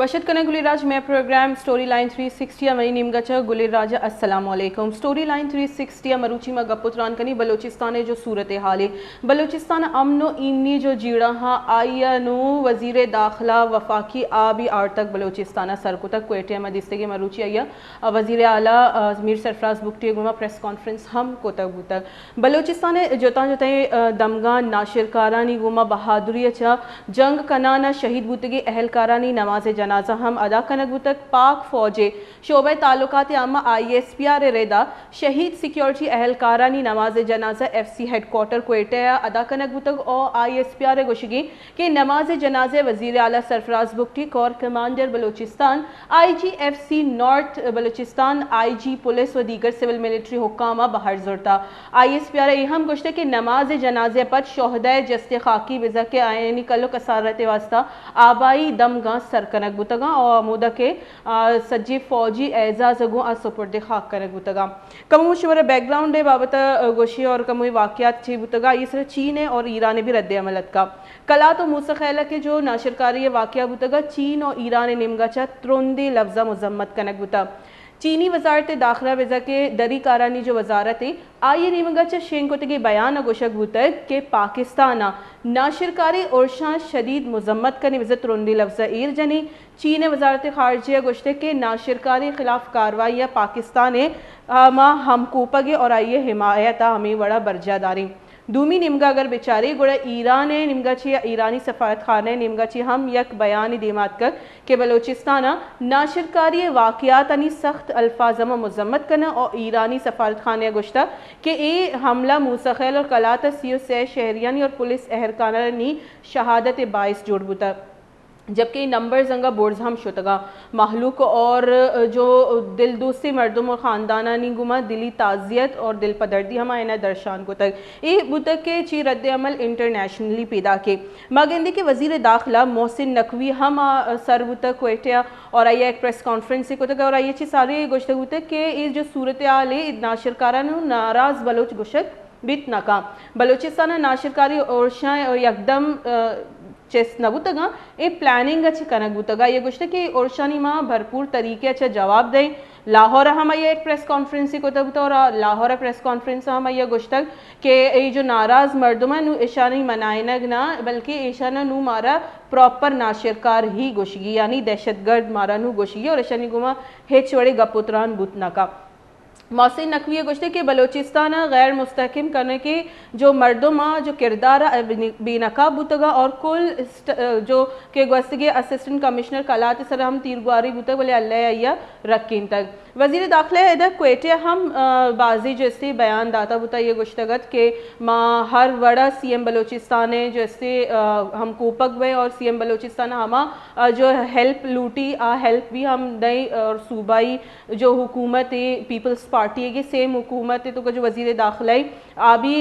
वशद कने गुलिराज मैं programme story line 360 मरी निमगचा गुलिराज अस्सलाम वालेकुम। स्टोरी लाइन 360 मरूची में गपुत्रान कनी बलोचिस्तान जो सूरत हाल है बलोचिस्तान अमनो इमनी जो जीड़ा हाँ आइया नो वजीर दाखिला वफाकी आबी आर तक बलोचिस्तान सरको तक क्वेटे में दिसते के मरूची आइया वजीर आला मीर सरफराज बुगटी गुमा प्रेस कॉन्फ्रेंस हम को तक बलोचिस्तान जोता जोता दमगान नाशिरकारानी गुमा बहादुरी अच्छा जंग कनाना शहीद बुतगी अहलकारानी नमाज जनाजा हम अदा कनक बुतक पाक फौजे शोबे ताल्लुकात आमा ISPR रेदा शहीद सिक्योरिटी अहलकारानी नमाज जनाजा FC हेडक्वार्टर क्वेटे अदा कनक बुतक और ISPR गोशगी के नमाज जनाजे वजीर आला Sarfaraz Bugti core commander Balochistan IGFC north Balochistan IG police व दीगर सिविल मिलिट्री हुक्कामा बाहर जुरता ISPR हम गोश्ते के नमाज जनाजे पर शोहदा जस्ते खाकी विजा के आयनी कल्लो कसारत वास्ता आबाई दमगा सरकनक बुतगा और मुदा के सज्जी फौजी एजाज गो असुपुर्द खाक कनक बुतगा कमु शुवर बैकग्राउंड बाबत गोशी और कमु वाकयात छी बुतगा इस चीन और ईरान भी रद्द अमलत का कला तो मुसखैला के जो नाशरकारी वाकया बुतगा चीन और ईरान निमगाचा त्रुंदी लफ्जा मुजम्मत कनक बुता चीनी वजारत दाखिला विजा के दरी कारानी जो वजारत है आइए निमगच शेंकोतगी बयान गोशक बुतक के पाकिस्तान नाशिरकारी औरशा शदीद मुजम्मत का निवजत रुंदी लफ्जा ईर जनी चीन वजारत खारजिया गोश्ते के नाशिरकारी खिलाफ कार्रवाई पाकिस्तान माँ हमकूपगे और आइए हिमायत हमें बड़ा बर्जादारी दूमी निमगा अगर बेचारे गुड़ा ईरान निमगाची या ईरानी सफारत खाने निमगाची हम यक बयान दीमात कर के बलोचिस्तान नाशिरकारी वाकयात अनी सख्त अल्फाजमा मुजम्मत करना और ईरानी सफारत खाने गुश्ता के ए हमला मूसखैल और कलात सीओ से शहरियानी और पुलिस अहरकानी शहादत बाइस जुड़बुता जबकि नंबर जंगा बोर्डम शुतगा महलूक और जो दिल दोस्ती मर्दम और ख़ानदाना नी गुमा दिली ताज़ियत और दिल पदर्दी हम आयना दर्शान को तक ये बुतक के ची रद्द अमल इंटरनेशनली पैदा के मागेंदी के वजीर दाखिला मोहसिन नकवी हम सर बुतक कोयटिया और आइए एक प्रेस कॉन्फ्रेंस को तक और आइए ची सारे गोश्त बुतक के ये जो सूरत हाल है नाशिरकारा नाराज़ बलोच गुशक बित नका बलोचिस्तान नाशिरकारी और यकदम चेस नबुतगा ए प्लानिंग अच्छी कनक बुतगा ये गुश्ते कि ओरशानी माँ भरपूर तरीके अच्छा जवाब दें लाहौर हम ये एक प्रेस कॉन्फ्रेंस को तब और लाहौर प्रेस कॉन्फ्रेंस हम ये गुश्तक के ये जो नाराज़ मर्दमा नु ईशानी मनाइनग ना बल्कि ईशाना नु मारा प्रॉपर नाशिरकार ही गोशगी यानी दहशतगर्द मारा नु गोशगी और ईशानी गुमा हेच वड़े गपुत्रान बुतना का मोहसिन नकवी गोश्ते के बलोचिस्तान गैर मुस्तहकम करने के जो मर्दमा जो किरदार बेनकाब बुतगा और कुल जो के गस्तगे असिस्टेंट कमिश्नर कलात सर हम तीरगुआरी बुतग बोले अल्लाह रकीन तक वजीर दाखिला इधर क्वेटे हम बाजी जैसे बयान दाता बुता ये गुश्तगत के माँ हर वड़ा CM बलोचिस्तान जैसे हम कोपक वे और CM बलोचिस्तान हम जो हेल्प लूटी हेल्प भी हम दई और सूबाई जो हुकूमत है पीपल्स पार्टी है कि सेम हुकूमत है तो जो वजीर दाखिला आबी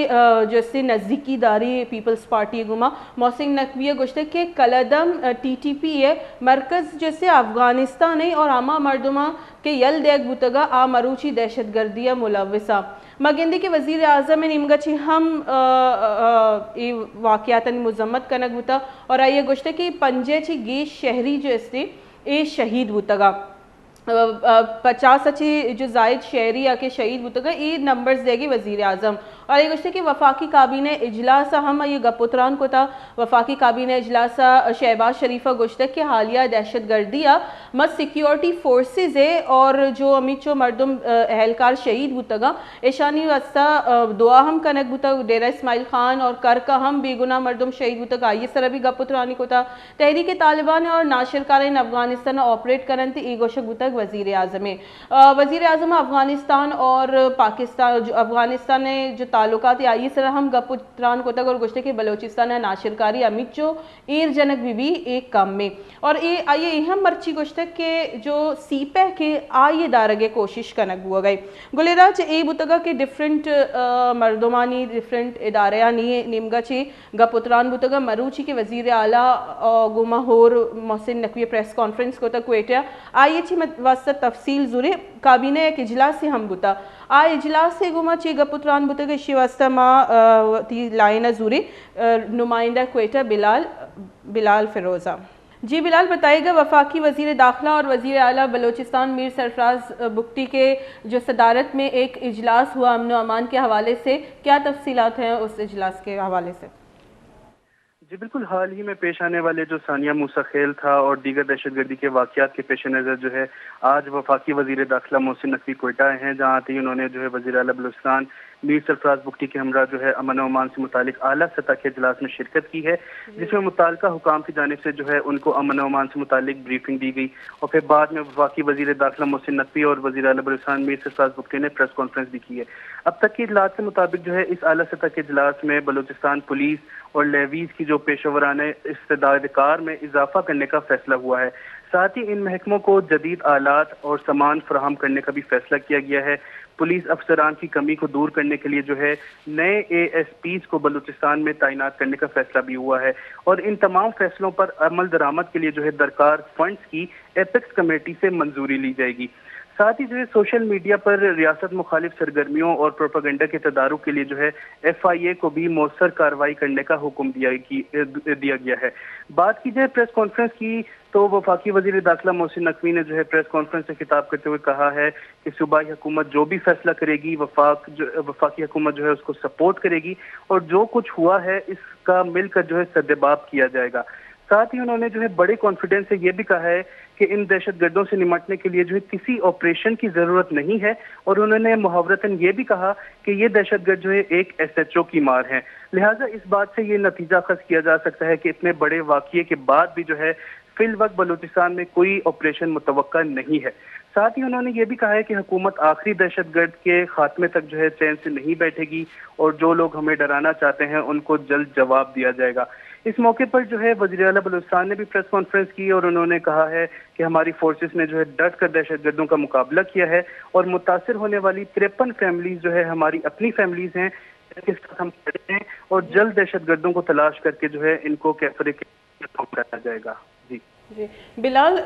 जैसे नज़दीकी दारी पीपल्स पार्टी गुमा मोहसिन नकवी गुश्ते के कलदम TTP है मरकज़ जैसे अफ़गानिस्तान है और आमा मर्दमा के यल देख बुतगा आ मरूची दहशत गर्दिया मुलविसा मगेंदी के वजीर आज़म निमगची हम वाकयातन मुजम्मत कनक बुता और आइए गुश्ते की पंजे ची गे शहरी जो इससे ए शहीद बुतगा 50 अच्छी जो जायद शहरी आके शहीद बुतगा ये नंबर्स देगी वजीर आज़म और ये गुश्ते कि वफाकी काबीने इजलास हम ये गपुत्रान को था वफाकी काबीने इजलास शहबाज शरीफा गुश्तक के हालिया दहशत गर्दिया मत सिक्योरिटी फोर्सेस है और जो अमित चो मर्दम अहलकार शहीद बुतगा ईशानी वस्ता दुआ हम कनक बुता डेरा इस्माइल खान और कर का हम बेगुना मर्दम शहीद बुतगा ये सर अभी गपुत्रानी को था तहरीक तालिबान और नाशिरकार अफगानिस्तान ऑपरेट करन ई गोशक बुतक वजीर आज़म वजीर आज़म अफगानिस्तान और पाकिस्तान जो अफगानिस्तान ने जो ताल्लुकात आई सर हम गपुत्रान को तक और गुश्ते के बलोचिस्तान नाशिरकारी अमित जो ईर जनक भी एक कम में और ये आइए अहम मर्ची गुश्तक के जो सीपे के आइए दारगे कोशिश कनक हुआ गई गुलेराज ए बुतगा के डिफरेंट मर्दमानी डिफरेंट इदारे निमगा ची गपुत्रान बुतगा मरूची के वजीर आला गुमा होर मोहसिन नकवी प्रेस कॉन्फ्रेंस को तक वेटिया आइए ची वास्ता तफसील जुरे काबीने एक इजलास से हम बुता आ इजलास से गुमा ची गपुत्रान बुता के शिवास्ता माँ ती लाइन जुरे नुमाइंदा क्वेटा बिलाल फिरोजा जी बिलाल, बताइएगा वफाकी वज़ीर दाखिला और वज़ीर आला बलूचिस्तान मीर सरफराज बुगटी के जो सदारत में एक इजलास हुआ अमन व अमान के हवाले से, क्या तफसीलात हैं उस इजलास के हवाले से? जी बिल्कुल, हाल ही में पेश आने वाले जो सानिया मूसा खेल था और दीगर दहशतगर्दी के वाक़यात के पेश नज़र जो है आज वफाकी वज़ीर दाखिला मोहसिन नकवी कोयटा आए हैं, जहाँ आते ही उन्होंने जो है वज़ीर आला बलूचिस्तान मीर सरफराज बुगटी के हमरा जो है अमन व अमान से मुतालिक आला सतह के इजलास में शिरकत की है, जिसमें मुताल्लिका हुकाम की जानिब से जो है उनको अमन व अमान से मुतालिक ब्रीफिंग दी गई और फिर बाद में वफाकी वज़ीर दाखिला मोहसिन नकवी और वज़ीर आला बलूचिस्तान मीर सरफराज बुगटी ने प्रेस कॉन्फ्रेंस भी की है। अब तक की इतलात के मुताबिक जो है इस आला सतह के इजलास में बलूचिस्तान पुलिस और लेवीज की जो पेशेवराना इस्तेदाद कार में इजाफा करने का फैसला हुआ है। साथ ही इन महकमों को जदीद आलात और सामान फराहम करने का भी फैसला किया गया है। पुलिस अफसरान की कमी को दूर करने के लिए जो है नए ASPs को बलूचिस्तान में तैनात करने का फैसला भी हुआ है और इन तमाम फैसलों पर अमल दरामद के लिए जो है दरकार फंड्स की एपेक्स कमेटी से मंजूरी ली जाएगी। साथ ही जो है सोशल मीडिया पर रियासत मुखालिफ सरगर्मियों और प्रोपागेंडा के तदारुक के लिए जो है FIA को भी मौसर कार्रवाई करने का हुक्म दिया गया है। बात की जाए प्रेस कॉन्फ्रेंस की तो वफाकी वजीर दाखिला मोहसिन नकवी ने जो है प्रेस कॉन्फ्रेंस से खिताब करते हुए कहा है कि सूबाई हुकूमत जो भी फैसला करेगी वफाकी हुकूमत जो है उसको सपोर्ट करेगी और जो कुछ हुआ है इसका मिलकर जो है सद्देबाब किया जाएगा। साथ ही उन्होंने जो है बड़े कॉन्फिडेंस से ये भी कहा है कि इन दहशतगर्दों से निपटने के लिए जो है किसी ऑपरेशन की जरूरत नहीं है और उन्होंने मुहावरतन ये भी कहा कि ये दहशतगर्द जो है एक SHO की मार है। लिहाजा इस बात से ये नतीजा अखज़ किया जा सकता है कि इतने बड़े वाक़ये के बाद भी जो है फिल वक्त बलूचिस्तान में कोई ऑपरेशन मुतवक्का नहीं है। साथ ही उन्होंने ये भी कहा है कि हुकूमत आखिरी दहशतगर्द के खात्मे तक जो है चैन से नहीं बैठेगी और जो लोग हमें डराना चाहते हैं उनको जल्द जवाब दिया जाएगा। इस मौके पर जो है वज़ीर आला बलूचिस्तान ने भी प्रेस कॉन्फ्रेंस की और उन्होंने कहा है कि हमारी फोर्सेस ने जो है डट कर दहशतगर्दों का मुकाबला किया है और मुतासिर होने वाली 53 फैमिलीज जो है हमारी अपनी फैमिलीज हैं, इसके साथ हम खड़े हैं और जल्द दहशतगर्दों को तलाश करके जो है इनको कैफरे के पहुंचाया जाएगा। जी जी बिलाल,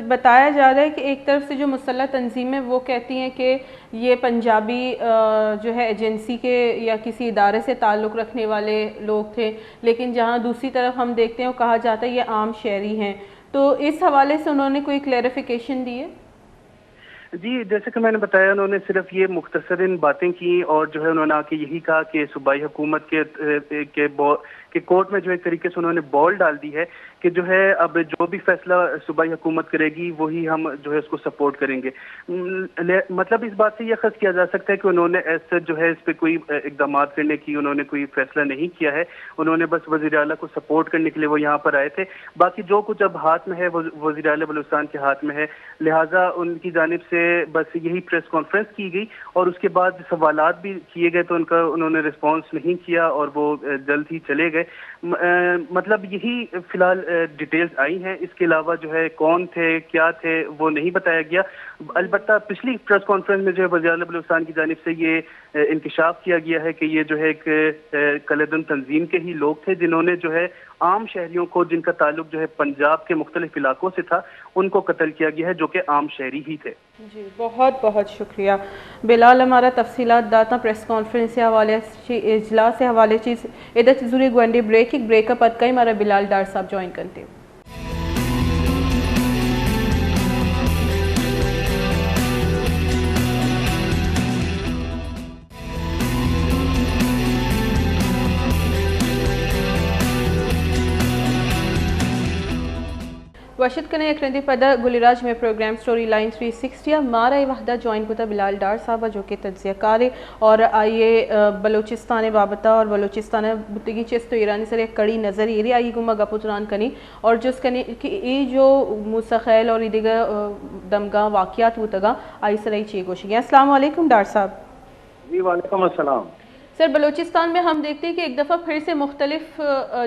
बताया जा रहा है कि एक तरफ से जो मुसल्लह तंजीमें वो कहती हैं कि ये पंजाबी जो है एजेंसी के या किसी इदारे से ताल्लुक़ रखने वाले लोग थे, लेकिन जहां दूसरी तरफ हम देखते हैं कहा जाता है ये आम शहरी हैं, तो इस हवाले से उन्होंने कोई क्लैरिफिकेशन दी है? जी, जैसे कि मैंने बताया उन्होंने सिर्फ ये मुख्तसरिन बातें की और जो है उन्होंने आके यही कहा कि सूबाई हुकूमत के कोर्ट में जो एक तरीके से उन्होंने बॉल डाल दी है कि जो है अब जो भी फैसला सूबाई हुकूमत करेगी वही हम जो है उसको सपोर्ट करेंगे। मतलब इस बात से यह अखज़ किया जा सकता है कि उन्होंने ऐसे जो है इस पर कोई इक़दाम करने की उन्होंने कोई फैसला नहीं किया है। उन्होंने बस वज़ीर आला को सपोर्ट करने के लिए वो यहाँ पर आए थे। बाकी जो कुछ अब हाथ में है वो वज़ीर आला बलूचिस्तान के हाथ में है, लिहाजा उनकी जानिब से बस यही प्रेस कॉन्फ्रेंस की गई और उसके बाद सवालात भी किए गए तो उन्होंने रिस्पॉन्स नहीं किया और वो जल्द ही चले गए। मतलब यही फिलहाल डिटेल्स आई हैं। इसके अलावा जो है कौन थे क्या थे वो नहीं बताया गया। अलबत्ता पिछली प्रेस कॉन्फ्रेंस में जो है वज़ीर आला बलूचिस्तान की जानिब से ये इंकिशाफ किया गया है कि ये जो है एक कलेदन तंजीम के ही लोग थे जिन्होंने जो है आम शहरियों को जिनका ताल्लुक जो है पंजाब के मुख्तलिफ इलाकों से था उनको कत्ल किया गया है, जो कि आम शहरी ही थे। जी बहुत बहुत शुक्रिया बिलाल, हमारा तफसीलात दाता प्रेस कॉन्फ्रेंस से हवाले इजलास से हवाले चीज़ इधर जरूरी गुंडे ब्रेकअप अद कई मारा बिलाल डार साहब ज्वाइन करते। वशद कने एक पदा गुलिराज में प्रोग्राम स्टोरी लाइन 360 मारा वहदा ज्वाइन कुता बिलाल डार साहब जो कि तज्जियाकार और आइए बलूचिस्तान बाबता और बलूचिस्तान बुतगी चेस तो ईरानी सर एक कड़ी नज़र ये आई गुमा गपुतरान कनी और जिस कनी कि ये जो मुसखैल और इदिगा दमगा वाक़यात वो तगा आई सर ची गोशी। अस्सलाम वालेकुम डार साहब। जी वालेकुम अस्सलाम। सर, बलूचिस्तान में हम देखते हैं कि एक दफ़ा फिर से मुख्तलिफ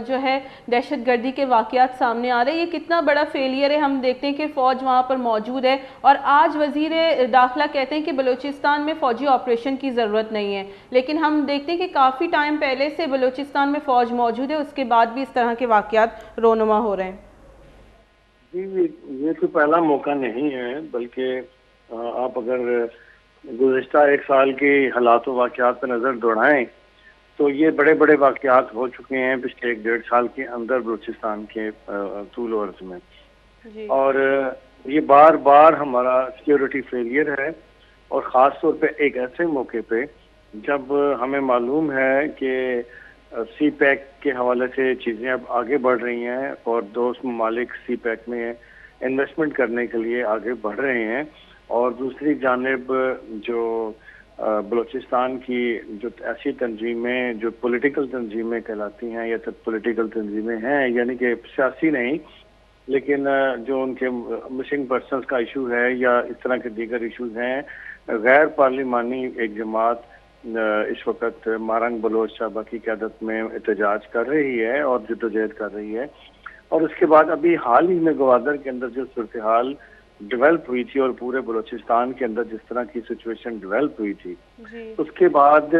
जो है दहशतगर्दी के वाक़यात सामने आ रहे हैं। ये कितना बड़ा फेलियर है। हम देखते हैं कि फ़ौज वहाँ पर मौजूद है और आज वज़ीर दाखिला कहते हैं कि बलूचिस्तान में फ़ौजी ऑपरेशन की ज़रूरत नहीं है, लेकिन हम देखते हैं कि काफ़ी टाइम पहले से बलूचिस्तान में फ़ौज मौजूद है, उसके बाद भी इस तरह के वाक़यात रोनुमा हो रहे हैं। जी ये तो पहला मौका नहीं है, बल्कि आप अगर गुज़िश्ता एक साल के हालात वाक़यात पर नज़र दौड़ाएं तो ये बड़े बड़े वाक़यात हो चुके हैं पिछले 1-1.5 साल के अंदर बलूचिस्तान के तूल और अर्ज़ में। जी। और ये बार बार हमारा सिक्योरिटी फेलियर है, और ख़ास तौर पे एक ऐसे मौके पे जब हमें मालूम है कि सी पैक के हवाले से चीज़ें अब आगे बढ़ रही हैं और दोस्त ममालिक सी पैक में इन्वेस्टमेंट करने के लिए आगे बढ़ रहे हैं, और दूसरी जानिब जो बलूचिस्तान की जो ऐसी तंजीमें जो पॉलिटिकल तंजीमें कहलाती हैं या तब पॉलिटिकल तंजीमें हैं, यानी कि सियासी नहीं, लेकिन जो उनके मिसिंग पर्सनस का इशू है या इस तरह के दीगर इशूज हैं, गैर पार्लिमानी एक जमात इस वक्त मारंग बलोच साहबा की क़यादत में एहतजाज कर रही है और जद्दोजहद कर रही है। और उसके बाद अभी हाल ही में गवादर के अंदर जो सूरत हाल डेवलप हुई थी और पूरे बलूचिस्तान के अंदर जिस तरह की सिचुएशन डेवलप हुई थी, जी। उसके बाद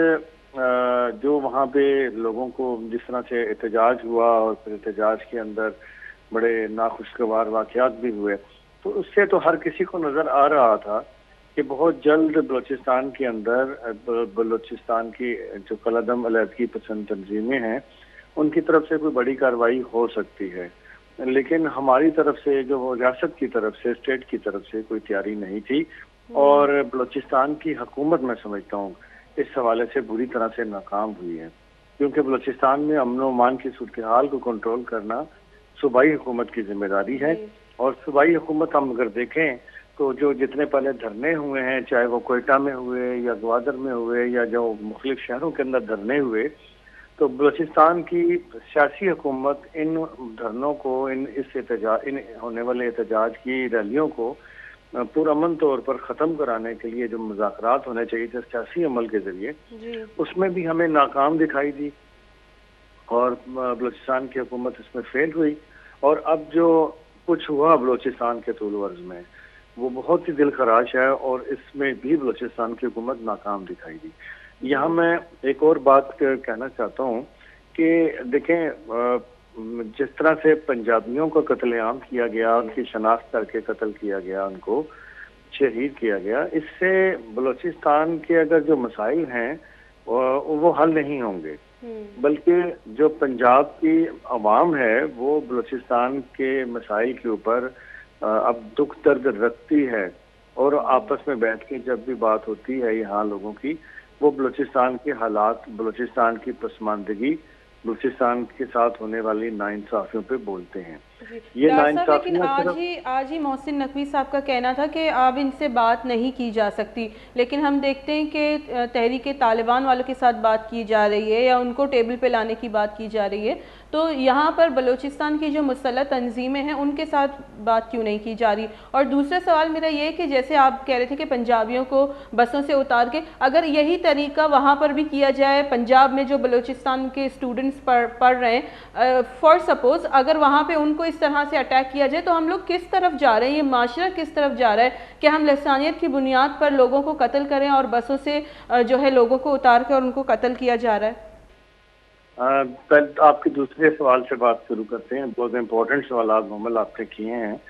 जो वहाँ पे लोगों को जिस तरह से एहतजाज हुआ और फिर एहतजाज के अंदर बड़े नाखुशगवार वाक़यात भी हुए, तो उससे तो हर किसी को नज़र आ रहा था कि बहुत जल्द बलूचिस्तान के अंदर बलूचिस्तान की जो कलादम अलहदगी पसंद तंजीमें हैं उनकी तरफ से कोई बड़ी कार्रवाई हो सकती है। लेकिन हमारी तरफ से, जो रियासत की तरफ से, स्टेट की तरफ से कोई तैयारी नहीं थी, और बलूचिस्तान की हुकूमत मैं समझता हूँ इस हवाले से बुरी तरह से नाकाम हुई है, क्योंकि बलूचिस्तान में अमन व अमान की सूरत हाल को कंट्रोल करना सूबाई हुकूमत की जिम्मेदारी है। और सूबाई हुकूमत हम अगर देखें तो जो जितने पहले धरने हुए हैं, चाहे वो कोयटा में हुए या ग्वादर में हुए या जो मुख्तलिफ शहरों के अंदर धरने हुए, तो बलूचिस्तान की सियासी हुकूमत इन धरनों को, इन होने वाले एहतजाज की रैलियों को पुरअमन तौर पर ख़त्म कराने के लिए जो मुज़ाकरात होने चाहिए थे सियासी अमल के ज़रिए, उसमें भी हमें नाकाम दिखाई दी और बलूचिस्तान की हुकूमत इसमें फेल हुई। और अब जो कुछ हुआ बलूचिस्तान के तूल वर्ज में, वो बहुत ही दिल खराश है, और इसमें भी बलूचिस्तान की हुकूमत नाकाम दिखाई दी। यहाँ मैं एक और बात कहना चाहता हूँ कि देखें, जिस तरह से पंजाबियों को कत्लेआम किया गया, उनकी शनाख्त करके कत्ल किया गया, उनको शहीद किया गया, इससे बलूचिस्तान के अगर जो मसाइल हैं वो हल नहीं होंगे, बल्कि जो पंजाब की आवाम है वो बलूचिस्तान के मसाइल के ऊपर अब दुख दर्द रखती है, और आपस में बैठ के जब भी बात होती है यहाँ लोगों की, वो बलूचिस्तान के हालात, बलूचिस्तान की पसमानदगी, बलूचिस्तान के साथ होने वाली नाइंसाफियों पे बोलते हैं। ये लेकिन आज ही मोहसिन नकवी साहब का कहना था कि अब इनसे बात नहीं की जा सकती, लेकिन हम देखते हैं कि तहरीक तालिबान वालों के साथ बात की जा रही है या उनको टेबल पे लाने की बात की जा रही है। तो यहाँ पर बलूचिस्तान की जो मुसल्लह तंजीमें हैं उनके साथ बात क्यों नहीं की जा रही? और दूसरा सवाल मेरा ये है कि जैसे आप कह रहे थे कि पंजाबियों को बसों से उतार के, अगर यही तरीका वहाँ पर भी किया जाए, पंजाब में जो बलूचिस्तान के स्टूडेंट्स पढ़ रहे हैं, फॉर सपोज अगर वहाँ पे उनको इस तरह से अटैक किया जाए, तो हम लोग किस तरफ जा रहे हैं? ये माशरा किस तरफ जा रहा है कि हम लसानियत की बुनियाद पर लोगों को कत्ल करें और बसों से जो है लोगों को उतार कर उनको कत्ल किया जा रहा है? पहले आपके दूसरे सवाल से बात शुरू करते हैं। बहुत इम्पोर्टेंट सवाल मोहम्मद आपने किए हैं।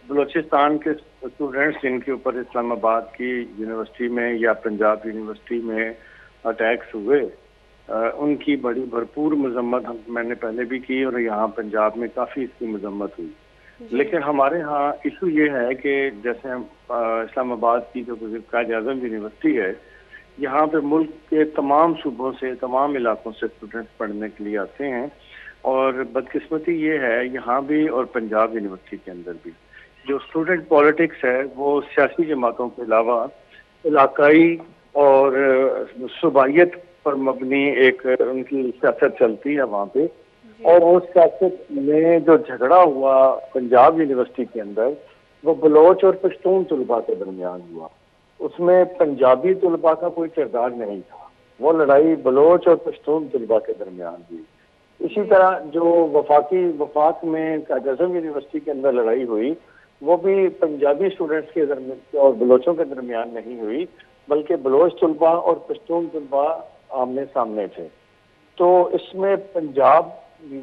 बलूचिस्तान के स्टूडेंट्स जिनके ऊपर इस्लामाबाद की यूनिवर्सिटी में या पंजाब यूनिवर्सिटी में अटैक्स हुए, उनकी बड़ी भरपूर मजम्मत मैंने पहले भी की, और यहाँ पंजाब में काफ़ी इसकी मजम्मत हुई। लेकिन हमारे यहाँ इशू ये है कि जैसे इस्लामाबाद की जो कायद आज़म यूनिवर्सिटी है, यहाँ पे मुल्क के तमाम सूबों से, तमाम इलाकों से स्टूडेंट्स पढ़ने के लिए आते हैं, और बदकिस्मती ये है यहाँ भी और पंजाब यूनिवर्सिटी के अंदर भी जो स्टूडेंट पॉलिटिक्स है वो सियासी जमातों के अलावा इलाकाई और सूबाइयत पर मबनी एक उनकी सियासत चलती है वहाँ पे। और उस सियासत में जो झगड़ा हुआ पंजाब यूनिवर्सिटी के अंदर, वो बलोच और पश्तून तलबा के दरमियान हुआ। उसमें पंजाबी तलबा का कोई किरदार नहीं था, वो लड़ाई बलोच और पश्तून तलबा के दरमियान हुई। इसी तरह जो वफाक में कायद आज़म यूनिवर्सिटी के अंदर लड़ाई हुई, वो भी पंजाबी स्टूडेंट्स के दरमियान और बलोचों के दरमियान नहीं हुई, बल्कि बलोच तलबा और पश्तून तलबा आमने सामने थे। तो इसमें पंजाब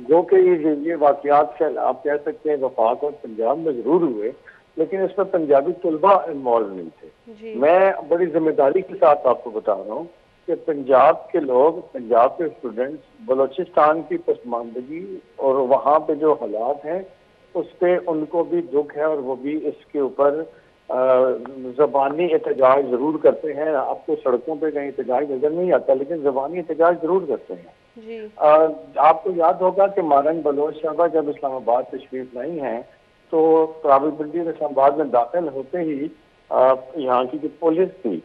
गो के ये वाकयात से आप कह सकते हैं वफाक और पंजाब में जरूर हुए, लेकिन इसमें पंजाबी तलबा इन्वॉल्व नहीं थे। मैं बड़ी जिम्मेदारी के साथ आपको बता रहा हूँ कि पंजाब के लोग, पंजाब के स्टूडेंट्स बलूचिस्तान की पसमानदगी और वहाँ पे जो हालात हैं उस पे उनको भी दुख है और वो भी इसके ऊपर ज़बानी एहतजाज जरूर करते हैं। आपको सड़कों पे कहीं एहतजाज नजर नहीं आता, लेकिन ज़बानी एहतजाज जरूर करते हैं। जी। आपको याद होगा कि मारंग बलोच साहबा जब इस्लामाबाद तशरीफ लाई हैं तो रावलपिंडी और इस्लामाबाद में दाखिल होते ही यहाँ की जो पुलिस थी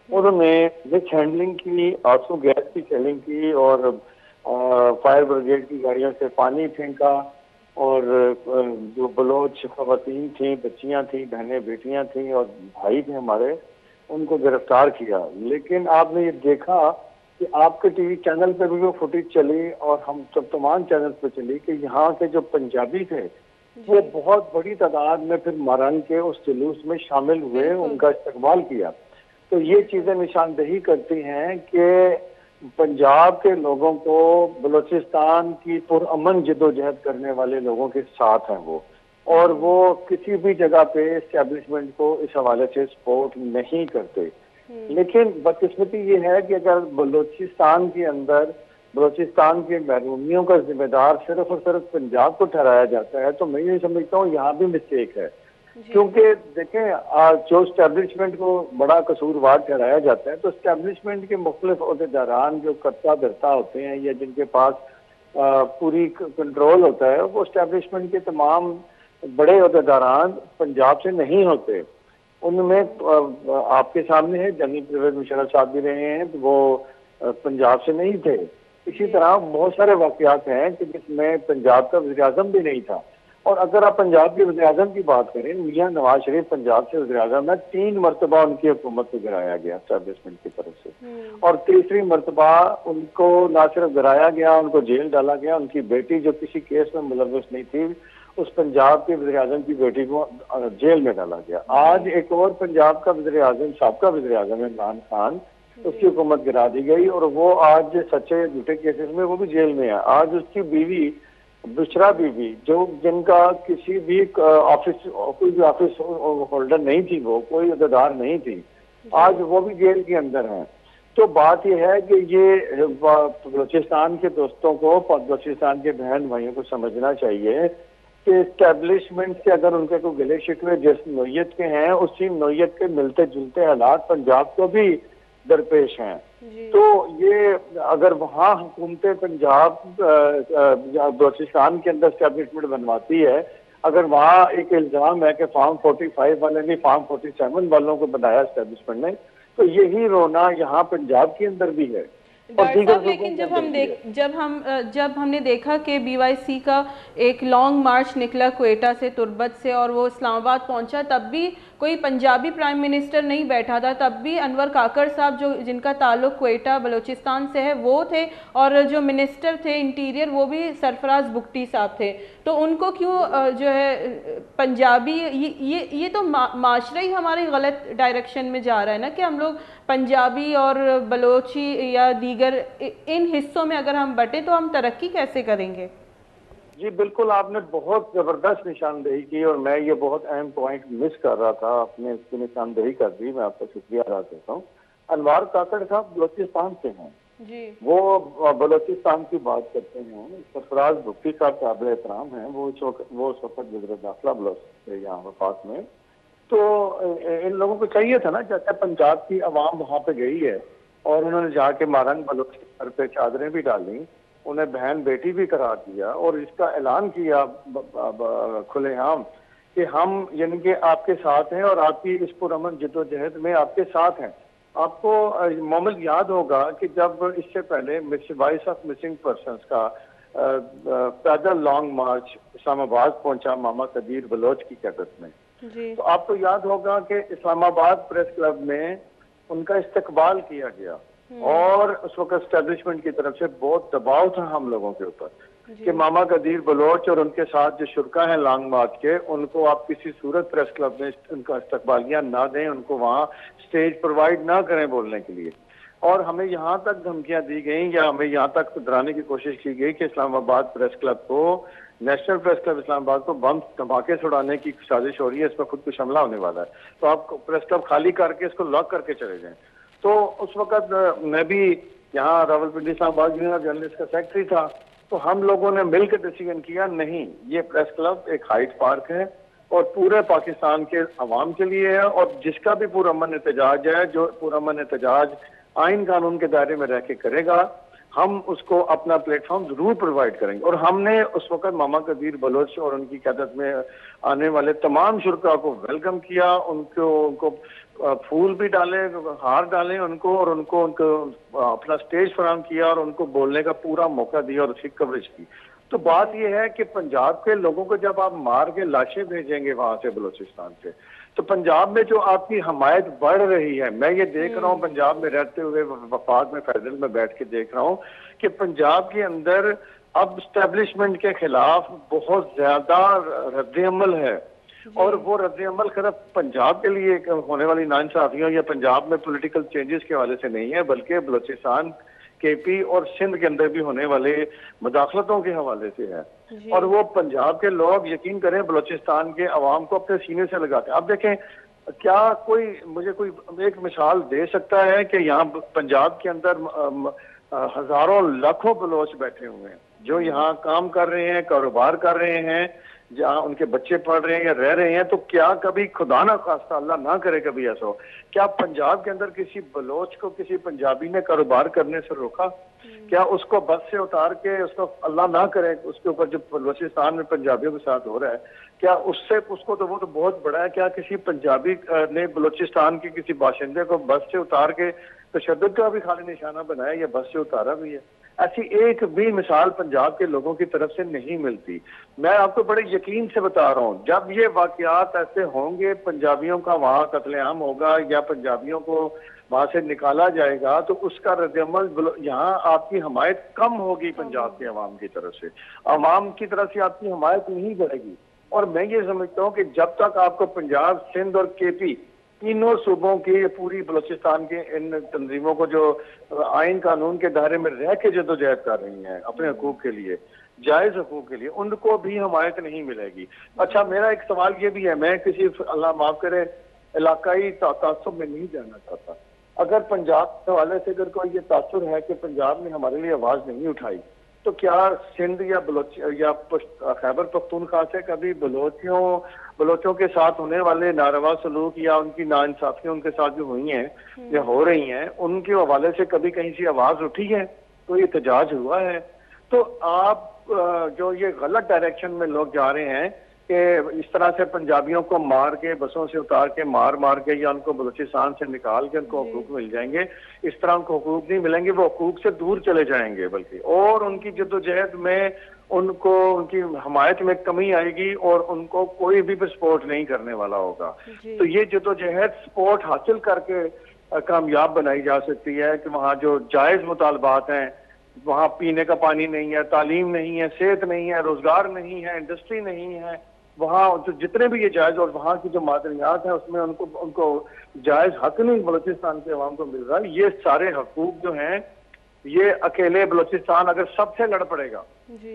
उन्होंने मिस हैंडलिंग की, आंसू गैस की सेलिंग की और फायर ब्रिगेड की गाड़ियों से पानी फेंका और जो बलोच खवातीन थी, बच्चियां थी, बहनें बेटियां थी और भाई थे हमारे, उनको गिरफ्तार किया। लेकिन आपने ये देखा कि आपके टीवी चैनल पे भी वो फुटेज चली और हम सब तमाम चैनल पे चली कि यहाँ के जो पंजाबी थे वो बहुत बड़ी तादाद में फिर मारंग के उस जुलूस में शामिल हुए, उनका इस्तकबाल किया। तो ये चीजें निशानदेही करती हैं कि पंजाब के लोगों को बलूचिस्तान की पुरअमन जद्दोजहद करने वाले लोगों के साथ हैं वो, और वो किसी भी जगह पे एस्टेब्लिशमेंट को इस हवाले से सपोर्ट नहीं करते। लेकिन बदकिस्मती ये है कि अगर बलूचिस्तान के अंदर बलूचिस्तान के महरूमियों का जिम्मेदार सिर्फ और सिर्फ पंजाब को ठहराया जाता है तो मैं ये समझता हूँ यहाँ भी मिस्टेक है। क्योंकि देखें जो स्टैब्लिशमेंट को बड़ा कसूरवार ठहराया जाता है तो स्टैब्लिशमेंट के मुख्तलिफ अहदेदारान जो करता धरता होते हैं या जिनके पास पूरी कंट्रोल होता है वो स्टैब्लिशमेंट के तमाम बड़े अहदेदारान पंजाब से नहीं होते। उनमें आपके सामने है जनरल परवेज मुशर्रफ साहब भी रहे हैं तो वो पंजाब से नहीं थे। इसी तरह बहुत सारे वाकयात हैं कि जिसमें पंजाब का वज़ीर-ए-आज़म भी नहीं था। और अगर आप पंजाब के वज़ीर-ए-आज़म की बात करें, मियां नवाज शरीफ पंजाब से वज़ीर-ए-आज़म है, 3 मरतबा उनकी हुकूमत को गिराया गया एस्टेब्लिशमेंट की तरफ से और तीसरी मरतबा उनको ना सिर्फ गिराया गया, उनको जेल डाला गया। उनकी बेटी जो किसी केस में मुलव्वस नहीं थी, उस पंजाब के वज़ीर-ए-आज़म की बेटी को जेल में डाला गया। आज एक और पंजाब का वज़ीर-ए-आज़म, साबका वज़ीर-ए-आज़म इमरान खान, उसकी हुकूमत गिरा दी गई और वो आज सच्चे झूठे केसेस में वो भी जेल में है। आज उसकी बीवी बुशरा बीवी जो जिनका किसी भी ऑफिस कोई भी ऑफिस होल्डर नहीं थी, वो कोई अहदेदार नहीं थी, आज वो भी जेल के अंदर हैं। तो बात यह है कि ये बलूचिस्तान के दोस्तों को, बलूचिस्तान के बहन भाइयों को समझना चाहिए कि एस्टेब्लिशमेंट से अगर उनके कोई गिले शिकवे जिस नौयत के हैं उसी नौयत के मिलते जुलते हालात पंजाब को भी दरपेश हैं। तो ये अगर वहाँ हुकूमत पंजाब बलूचिस्तान के अंदर एस्टेब्लिशमेंट बनवाती है, अगर वहाँ एक इल्जाम है कि फार्म 45 वाले ने फार्म 47 वालों को बनाया एस्टेब्लिशमेंट ने, तो यही रोना यहाँ पंजाब के अंदर भी है। डॉक्टर साहब, लेकिन जब हमने देखा कि BYC का एक लॉन्ग मार्च निकला क्वेटा से, तुर्बत से, और वो इस्लामाबाद पहुंचा, तब भी कोई पंजाबी प्राइम मिनिस्टर नहीं बैठा था। तब भी अनवर काकड़ साहब जो जिनका ताल्लुक क्वेटा बलूचिस्तान से है वो थे, और जो मिनिस्टर थे इंटीरियर वो भी सरफराज बुगटी साहब थे। तो उनको क्यों जो है पंजाबी, ये तो माशरा ही हमारे गलत डायरेक्शन में जा रहा है ना, कि हम लोग पंजाबी और बलोची या दीगर इन हिस्सों में अगर हम बटे तो हम तरक्की कैसे करेंगे? जी बिल्कुल, आपने बहुत जबरदस्त निशानदेही की और मैं ये बहुत अहम पॉइंट मिस कर रहा था, आपने इसकी निशानदेही कर दी, मैं आपका शुक्रिया अदा करता हूँ। अनवर काकड़ साहब बलूचिस्तान से हैं जी, वो बलूचिस्तान की बात करते हैं। सरफराज भुट्टी साहब काबिल एहतराम हैं, वो उस वक्त वज़ीर दाखिला बलोच थे यहाँ वफात में। तो इन लोगों को चाहिए था ना, जैसे पंजाब की आवाम वहाँ पे गई है और उन्होंने जाके मारंग बलोच के सर पे चादरें भी डाली, उन्हें बहन बेटी भी करार दिया और इसका ऐलान किया खुलेआम कि हम यानी कि आपके साथ हैं और आपकी इस पुरअमन जद्दोजहद में आपके साथ हैं। आपको मोमल याद होगा कि जब इससे पहले वॉइस ऑफ मिसिंग पर्सन्स का पैदल लॉन्ग मार्च इस्लामाबाद पहुंचा मामा कदीर बलोच की क़यादत में जी। तो आपको याद होगा कि इस्लामाबाद प्रेस क्लब में उनका इस्तकबाल किया गया और उस वक्त एस्टेब्लिशमेंट की तरफ से बहुत दबाव था हम लोगों के ऊपर कि मामा कदीर बलोच और उनके साथ जो शुरका हैं लॉन्ग मार्च के, उनको आप किसी सूरत प्रेस क्लब में उनका इस्तकबालिया ना दें, उनको वहाँ स्टेज प्रोवाइड ना करें बोलने के लिए। और हमें यहाँ तक धमकियां दी गई या हमें यहाँ तक डराने की कोशिश की गई कि इस्लामाबाद प्रेस क्लब को, नेशनल प्रेस क्लब इस्लामाबाद को बम धमाके छुड़ाने की साजिश हो रही है, इस पर खुद कुछ हमला होने वाला है, तो आप प्रेस क्लब खाली करके इसको लॉक करके चले जाएं। तो उस वक्त मैं भी यहाँ Rawalpindi Islamabad union of journalist का सेक्रेटरी था तो हम लोगों ने मिलकर डिसीजन किया, नहीं, ये प्रेस क्लब एक हाइट पार्क है और पूरे पाकिस्तान के अवाम के लिए है, और जिसका भी पुरअमन एहतजाज है, जो पुरअमन एहतजाज आइन कानून के दायरे में रह के करेगा, हम उसको अपना प्लेटफॉर्म जरूर प्रोवाइड करेंगे। और हमने उस वक्त मामा कदीर बलोच और उनकी क़यादत में आने वाले तमाम शुरका को वेलकम किया, उनको फूल भी डाले, हार डाले उनको, और उनको अपना स्टेज फराहम किया और उनको बोलने का पूरा मौका दिया और उसकी कवरेज की। तो बात यह है कि पंजाब के लोगों को जब आप मार के लाशें भेजेंगे वहां से, बलूचिस्तान से, तो पंजाब में जो आपकी हमायत बढ़ रही है, मैं ये देख रहा हूँ पंजाब में रहते हुए, वफाक में, फैजल में बैठ के देख रहा हूँ कि पंजाब के अंदर अब स्टैब्लिशमेंट के खिलाफ बहुत ज्यादा रद्द-ए-अमल है। और वो रद्द-ए-अमल सिर्फ पंजाब के लिए होने वाली नाइंसाफियों या पंजाब में पॉलिटिकल चेंजेस के हवाले से नहीं है, बल्कि बलूचिस्तान, केपी और सिंध के अंदर भी होने वाले मुदाखलतों के हवाले से है। और वो पंजाब के लोग, यकीन करें, बलूचिस्तान के अवाम को अपने सीने से लगाते हैं। अब देखें, क्या मुझे कोई एक मिसाल दे सकता है कि यहाँ पंजाब के अंदर हजारों लाखों बलोच बैठे हुए हैं जो यहाँ काम कर रहे हैं, कारोबार कर रहे हैं, जहाँ उनके बच्चे पढ़ रहे हैं या रह रहे हैं, तो क्या कभी खुदा ना खास्ता, अल्लाह ना करे कभी ऐसा हो, क्या पंजाब के अंदर किसी बलोच को किसी पंजाबी ने कारोबार करने से रोका? क्या उसको बस से उतार के, उसको अल्लाह ना करे, उसके ऊपर जो बलूचिस्तान में पंजाबियों के साथ हो रहा है, क्या उससे उसको तो वो तो बहुत बड़ा है, क्या किसी पंजाबी ने बलूचिस्तान के किसी बाशिंदे को बस से उतार के तशद्दुद का भी खाली निशाना बनाया या बस से उतारा भी है? ऐसी एक भी मिसाल पंजाब के लोगों की तरफ से नहीं मिलती। मैं आपको बड़े यकीन से बता रहा हूँ, जब ये वाकयात ऐसे होंगे, पंजाबियों का वहाँ कत्लेआम होगा या पंजाबियों को वहां से निकाला जाएगा, तो उसका रद्द-ए-अमल, यहाँ आपकी हमायत कम होगी पंजाब के अवाम की तरफ से, अवाम की तरफ से आपकी हमायत नहीं बढ़ेगी। और मैं ये समझता हूँ कि जब तक आपको पंजाब, सिंध और केपी, तीनों सूबों की, पूरी बलूचिस्तान के इन तंजीमों को जो आइन कानून के दायरे में रह के जदोजहद कर रही हैं अपने हकूक के लिए, जायज हकूक के लिए, उनको भी हमायत नहीं मिलेगी। अच्छा, मेरा एक सवाल ये भी है, मैं किसी, अल्लाह माफ करे, इलाकाई तासुब में नहीं जाना चाहता। अगर पंजाब के हवाले से अगर कोई ये तासुर है कि पंजाब ने हमारे लिए आवाज नहीं उठाई, तो क्या सिंध या खैबर पख्तूनख्वा से कभी बलोचों के साथ होने वाले नारवा सलूक या उनकी नाइंसाफियां उनके साथ जो हुई हैं या हो रही हैं, उनके हवाले से कभी कहीं से आवाज उठी है? तो एहतजाज हुआ है? तो आप जो ये गलत डायरेक्शन में लोग जा रहे हैं कि इस तरह से पंजाबियों को मार के, बसों से उतार के, मार के, या उनको बलूचिस्तान से निकाल के उनको हकूक मिल जाएंगे, इस तरह उनको हकूक नहीं मिलेंगे, वो हकूक से दूर चले जाएंगे बल्कि, और उनकी जद्दोजहद में उनको, उनकी हमायत में कमी आएगी और उनको कोई भी सपोर्ट नहीं करने वाला होगा। तो ये जद्दोजहद सपोर्ट हासिल करके कामयाब बनाई जा सकती है कि वहाँ जो जायज मुतालबात हैं, वहाँ पीने का पानी नहीं है, तालीम नहीं है, सेहत नहीं है, रोजगार नहीं है, इंडस्ट्री नहीं है, वहाँ जो जितने भी ये जायज, और वहाँ की जो मादनियात है उसमें उनको जायज हक नहीं बलूचिस्तान के अवाम को मिल रहा है। ये सारे हकूक जो हैं, ये अकेले बलूचिस्तान अगर सबसे लड़ पड़ेगा,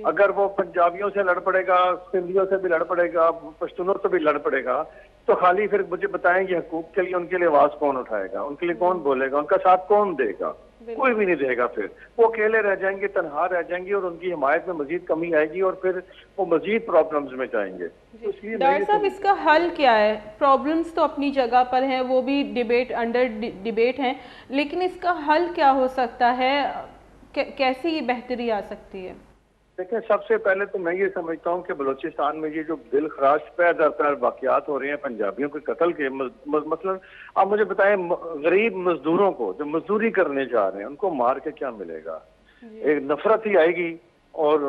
अगर वो पंजाबियों से लड़ पड़ेगा, सिंधियों से भी लड़ पड़ेगा, पश्तूनों से भी लड़ पड़ेगा, तो खाली फिर मुझे बताएं ये हकूक के लिए उनके लिए आवाज कौन उठाएगा, उनके लिए कौन बोलेगा, उनका साथ कौन देगा? कोई भी नहीं देगा। फिर वो अकेले रह जाएंगे, तनहा रह जाएंगे, और उनकी हिमायत में मजीद कमी आएगी और फिर वो मजीद प्रॉब्लम्स में जाएंगे। डॉक्टर साहब, इसका हल क्या है? प्रॉब्लम्स तो अपनी जगह पर हैं, वो भी अंडर डिबेट हैं, लेकिन इसका हल क्या हो सकता है? कैसे ये बेहतरी आ सकती है? देखिए, सबसे पहले तो मैं ये समझता हूँ कि बलूचिस्तान में ये जो दिल खराश पैदा वाकयात हो रहे हैं पंजाबियों के कत्ल के, मतलब आप मुझे बताएं, गरीब मजदूरों को जो मजदूरी करने जा रहे हैं उनको मार के क्या मिलेगा? एक नफरत ही आएगी और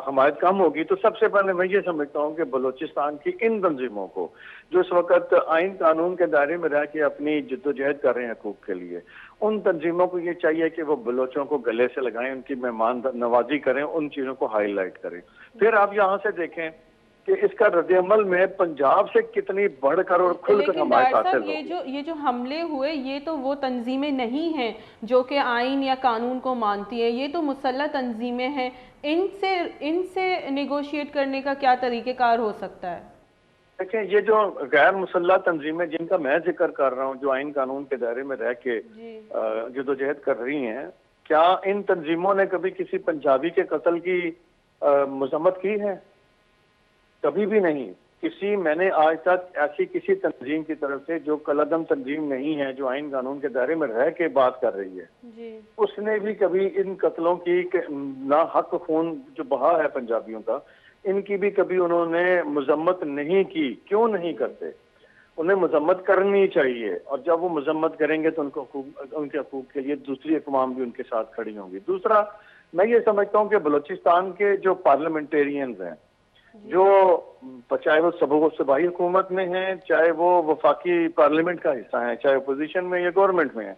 हमायत कम होगी। तो सबसे पहले मैं ये समझता हूँ कि बलूचिस्तान की इन तंजीमों को जो इस वक्त आइन कानून के दायरे में रह के अपनी जद्दोजहद कर रहे हैं हकूक के लिए, उन तंजीमों को ये चाहिए कि वो बलोचों को गले से लगाएं, उनकी मेहमान नवाजी करें, उन चीजों को हाईलाइट करें। फिर आप यहाँ से देखें कि इसका रद्द-ए-अमल में पंजाब से कितनी बढ़कर और खुलकर हमारे हासिल होगी। ये जो हमले हुए, ये तो वो तंजीमें नहीं हैं जो कि आइन या कानून को मानती हैं, ये तो मुसल्लह तंजीमें हैं। इनसे नेगोशिएट करने का क्या तरीक़ेकार हो सकता है? देखें, ये जो गैर मुसल्लह तंजीमें जिनका मैं जिक्र कर रहा हूँ, जो आइन कानून के दायरे में रह के जदोजहद कर रही हैं, क्या इन तंजीमों ने कभी किसी पंजाबी के कत्ल की मजम्मत की है? कभी भी नहीं। मैंने आज तक ऐसी किसी तंजीम की तरफ से, जो कलअदम तंजीम नहीं है, जो आइन कानून के दायरे में रह के बात कर रही है, उसने भी कभी इन कत्लों की ना हक खून जो बहा है पंजाबियों का, इनकी भी कभी उन्होंने मजम्मत नहीं की। क्यों नहीं करते? उन्हें मजम्मत करनी चाहिए, और जब वो मजम्मत करेंगे तो उनके हकूक के लिए दूसरी अक़वाम भी उनके साथ खड़ी होंगी। दूसरा, मैं ये समझता हूँ कि बलूचिस्तान के जो पार्लियामेंटेरियंस हैं, जो चाहे वो सूबाई हुकूमत में हैं, चाहे वो वफाकी पार्लियामेंट का हिस्सा है, चाहे अपोजिशन में या गवर्नमेंट में है,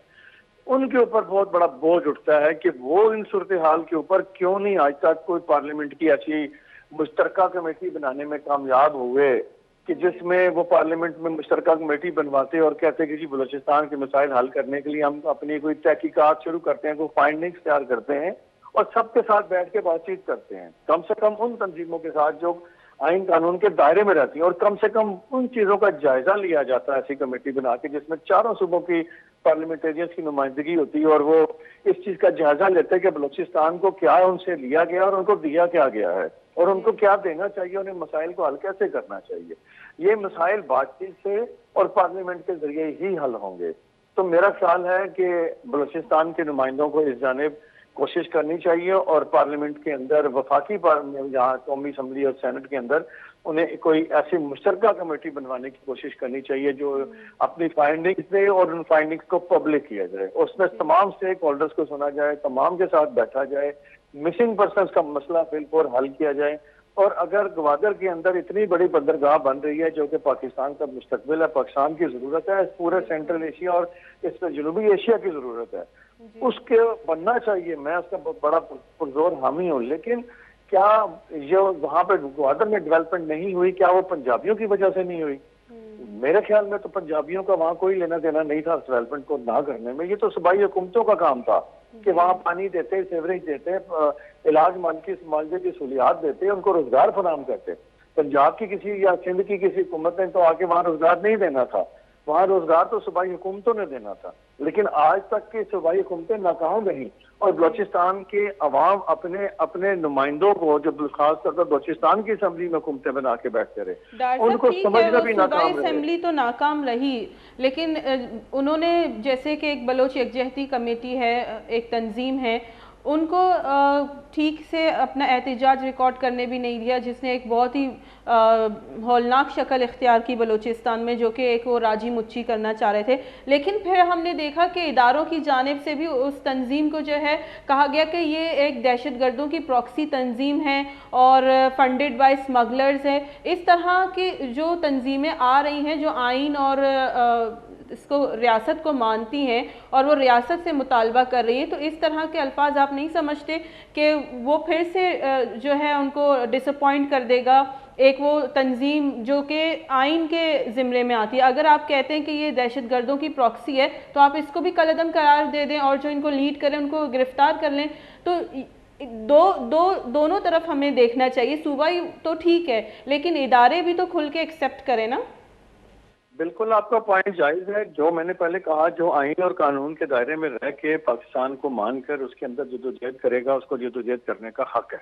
उनके ऊपर बहुत बड़ा बोझ उठता है कि वो इन सूरत हाल के ऊपर क्यों नहीं आज तक कोई पार्लियामेंट की ऐसी मुश्तरका कमेटी बनाने में कामयाब हुए कि जिसमें वो पार्लियामेंट में मुश्तरका कमेटी बनवाते और कहते कि जी बलूचिस्तान के मसाइल हल करने के लिए हम अपनी कोई तहकीकात शुरू करते हैं, कोई फाइंडिंग्स तैयार करते हैं और सबके साथ बैठ के बातचीत करते हैं। कम से कम उन तंजीमों के साथ जो आइन कानून के दायरे में रहती है, और कम से कम उन चीजों का जायजा लिया जाता है ऐसी कमेटी बना के जिसमें चारों सूबों की पार्लियामेंटेरियंस की नुमाइंदगी होती है, और वो इस चीज का जायजा लेते हैं कि बलूचिस्तान को क्या उनसे लिया गया और उनको दिया क्या गया है, और उनको क्या देना चाहिए, उन्हें मसाइल को हल कैसे करना चाहिए। ये मसाइल बातचीत से और पार्लियामेंट के जरिए ही हल होंगे। तो मेरा ख्याल है कि बलूचिस्तान के नुमाइंदों को इस जानिब कोशिश करनी चाहिए, और पार्लियामेंट के अंदर वफाकी जहाँ कौमी असम्बली और सेनेट के अंदर उन्हें कोई ऐसी मुश्तरका कमेटी बनवाने की कोशिश करनी चाहिए जो अपनी फाइंडिंग्स दे और उन फाइंडिंग्स को पब्लिक किया जाए। उसमें तमाम स्टेक होल्डर्स को सुना जाए, तमाम के साथ बैठा जाए, मिसिंग पर्सनस का मसला फिलहाल हल किया जाए। और अगर ग्वादर के अंदर इतनी बड़ी बंदरगाह बन रही है जो कि पाकिस्तान का मुस्तकबिल है, पाकिस्तान की जरूरत है, पूरे सेंट्रल एशिया और इस जनूबी एशिया की जरूरत है, उसके बनना चाहिए। मैं उसका बड़ा पुरजोर हामी हूँ, लेकिन क्या जो वहां पे ग्वादर में डेवलपमेंट नहीं हुई, क्या वो पंजाबियों की वजह से नहीं हुई? मेरे ख्याल में तो पंजाबियों का वहाँ कोई लेना देना नहीं था डेवलपमेंट को ना करने में। ये तो सूबाई हुकूमतों का काम था कि वहाँ पानी देते, सीवरेज देते, इलाज मुआवजे की सहूलियात देते, उनको रोजगार फराहम करते। पंजाब की किसी या सिंध की किसी हुकूमत ने तो आके वहाँ रोजगार नहीं देना था, वहाँ रोजगार तो सूबाई हुकूमतों ने देना था। लेकिन आज तक की सूबाई हुकूमतें नाकाम रही, और बलूचिस्तान के अवाम अपने नुमाइंदों को, जो खासतौर पर बलूचिस्तान की असम्बली में हुकूमतें बना के बैठते रहे, उनको समझना भी नाकाम रहे। असेंबली तो नाकाम रही, लेकिन उन्होंने जैसे कि एक बलोच यकजहती कमेटी है, एक तंजीम है, उनको ठीक से अपना एहतजाज रिकॉर्ड करने भी नहीं दिया, जिसने एक बहुत ही हौलनाक शक्ल इख्तियार की बलूचिस्तान में, जो कि एक वो राजी मुच्ची करना चाह रहे थे। लेकिन फिर हमने देखा कि इदारों की जानिब से भी उस तंजीम को जो है कहा गया कि ये एक दहशतगर्दों की प्रॉक्सी तंजीम है और फंडेड बाय स्मगलर्स है। इस तरह की जो तंजीमें आ रही हैं, जो आइन और इसको रियासत को मानती हैं और वो रियासत से मुतालबा कर रही है, तो इस तरह के अल्फाज आप नहीं समझते कि वो फिर से जो है उनको डिसअपॉइंट कर देगा? एक वो तंजीम जो कि आइन के ज़िम्मे में आती है, अगर आप कहते हैं कि ये दहशतगर्दों की प्रॉक्सी है तो आप इसको भी कलअदम करार दे दें और जो इनको लीड करें उनको गिरफ्तार कर लें। तो दोनों तरफ हमें देखना चाहिए। सूबाई तो ठीक है, लेकिन इदारे भी तो खुल के एक्सेप्ट करें ना। बिल्कुल, आपका पॉइंट जायज है। जो मैंने पहले कहा, जो आइन और कानून के दायरे में रह के पाकिस्तान को मानकर उसके अंदर जदोजहद करेगा, उसको जदोजहद करने का हक है,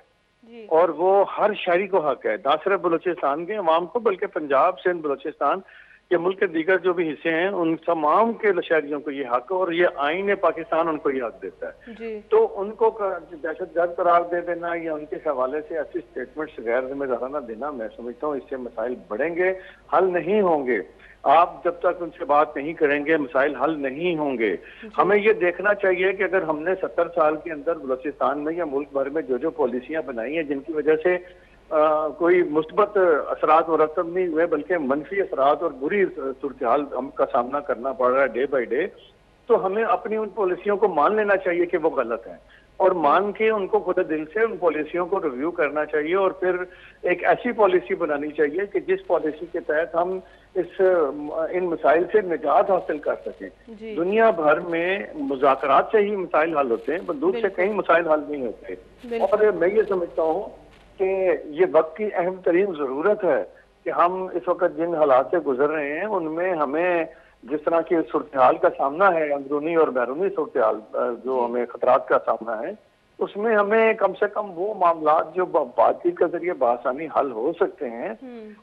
और वो हर शहरी को हक है, ना सिर्फ बलूचिस्तान के अवाम को, बल्कि पंजाब, सिंध, बलूचिस्तान के मुल्क के दीगर जो भी हिस्से हैं, उन तमाम के शहरियों को ये हक है, और ये आइन पाकिस्तान उनको ये हक देता है। तो उनको दहशतगर्द करार दे देना या उनके हवाले से ऐसी स्टेटमेंट्स गैर जिम्मेदाराना देना, मैं समझता हूँ इससे मसाइल बढ़ेंगे, हल नहीं होंगे। आप जब तक उनसे बात नहीं करेंगे, मसाइल हल नहीं होंगे। हमें ये देखना चाहिए कि अगर हमने 70 साल के अंदर बलूचिस्तान में या मुल्क भर में जो पॉलिसियां बनाई हैं, जिनकी वजह से कोई मुस्बत असरात मुरतब नहीं हुए, बल्कि मनफी असरात और बुरी सूरत हाल का सामना करना पड़ रहा है डे बाई डे, तो हमें अपनी उन पॉलिसियों को मान लेना चाहिए कि वो गलत है, और मान के उनको खुद दिल से उन पॉलिसियों को रिव्यू करना चाहिए, और फिर एक ऐसी पॉलिसी बनानी चाहिए कि जिस पॉलिसी के तहत हम इन मसाइल से निजात हासिल कर सकें। दुनिया भर में मुज़ाकरात से ही मसाइल हल होते हैं, बंदूक से कहीं मसाइल हल नहीं होते। और मैं ये समझता हूँ कि ये वक्त की अहम तरीन ज़रूरत है कि हम इस वक्त जिन हालात से गुजर रहे हैं उनमें हमें जिस तरह की सूरत हाल का सामना है, अंदरूनी और बैरूनी सूरत हाल जो हमें खतरात का सामना है, उसमें हमें कम से कम वो मामलात जो बातचीत के जरिए बआसानी हल हो सकते हैं,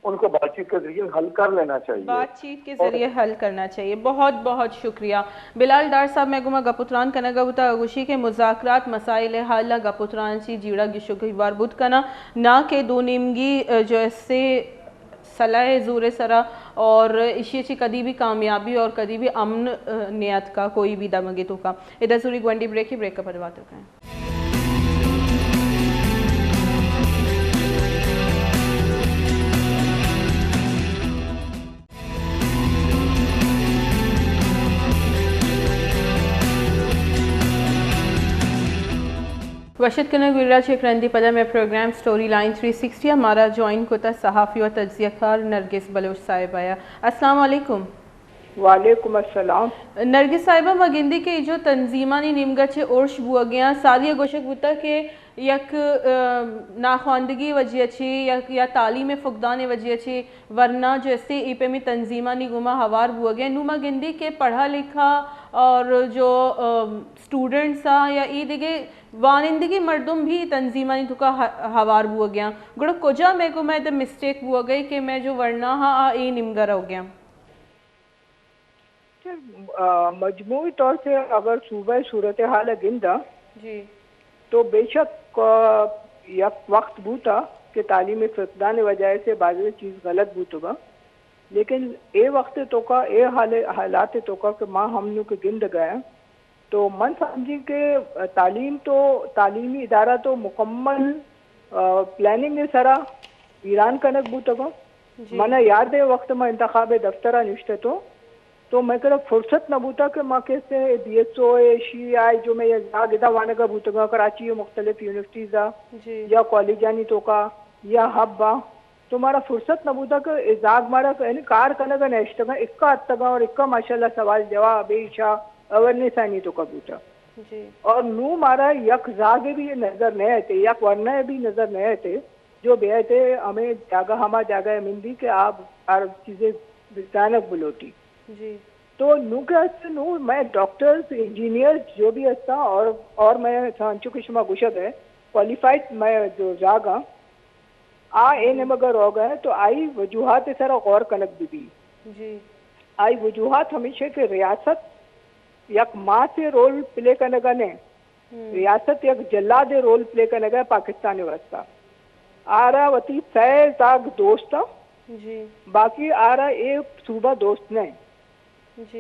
उनको बातचीत के जरिए हल कर लेना चाहिए, बातचीत के जरिए हल करना चाहिए। बहुत बहुत शुक्रिया बिलाल डार साहब। मैं गुमा गपुत्रान कना गबुता अगुशी के मुज़ाकरात मसाइल हल गपुत्रान सी जीड़ा गिशो की बार बुद कना ना के दो निमगी जैसे सलाह ज़ूर सरा और इशी कदी भी कामयाबी और कदी भी अमन नियत का कोई भी दमगे तो का इधर सूरी ग्वंडी ब्रेक ही ब्रेक का परिवार तक है। वशद कनक विराज क्रांति पदा में प्रोग्राम स्टोरी लाइन 360 हमारा ज्वाइन कोता सहाफ़ी और तज्ज़ियाकार नरगिस बलोच साहिब आया। अस्सलाम वालेकुम। वालेकुम अस्सलाम। नरगिस साहिबा मगिंदी के जो तंजीमानी निमगचे ओर्श बुआ गया सालिया गोशक बुता के यक नाख्वानदगी वजह छी या तालीम फुकदान वजह छी वरना जैसे इपे में तंजीमानी गुमा हवार बुआ गया नुमा गिंदी के पढ़ा लिखा और जो स्टूडेंट्स या ई दिगे वानिंदगी मर्दुम भी तंजीमानी तो का हवार बुआ गया गुड़ कोजा मैं को मैं द मिस्टेक बुआ गई कि मैं जो वरना हाँ ई निमगर हो गया। मजमूई तौर से अगर सूबह सूरत हाल गिंदा जी तो बेशक यक वक्त बूता कि तालीम फुकदान वजह से बाज़ चीज़ गलत बूतगा, लेकिन ए वक्त तो का ए हालात तो का कि माँ हमनू के गिंद गया तो मन समझी के तालीमी इदारा तो मुकम्मल प्लानिंग सरा ईरान कनक बूतगा। मना याद है वक्त में इंतखाब दफ्तरा निश्ते तो मैं कह फुर्सत न बूता कि माँ कैसे DSO शी आई जो मैं गिदा वाने का बूतगा कराची मुख्तलिफ यूनिवर्सिटीज़ या कॉलेजानी तो का या हब बा तो हमारा फुर्सत न बूता कि इजाग मारा यानी कार कनगा नेश्तगा इक्का अत्तगा और इक्का माशाल्लाह सवाल जवाब बेशा अवेयरनेस आनी तो का बूता और नू मारा यक जागे भी नजर नहीं आते यक वरना भी नजर नहीं आते जो बे थे हमें जागा हमा जागा मिंदी के आप हर चीजें विज्ञानक बुलोती जी तो नू के नू मैं डॉक्टर्स इंजीनियर्स जो भी हस्ता और मैं सांचू किस्मा गुशक है क्वालिफाइड मैं जो जागा ए ने मगर हो गए तो आई वजूहात सारा गौर कनक भी जी आई वजूहात हमेशा के रियासत यक माँ से रोल प्ले करने का ने रियासत यक जल्लाद रोल प्ले करने का पाकिस्तानी वास्ता आरावती फैल ताक दोस्त जी बाकी आ रहा एक सूबा दोस्त नहीं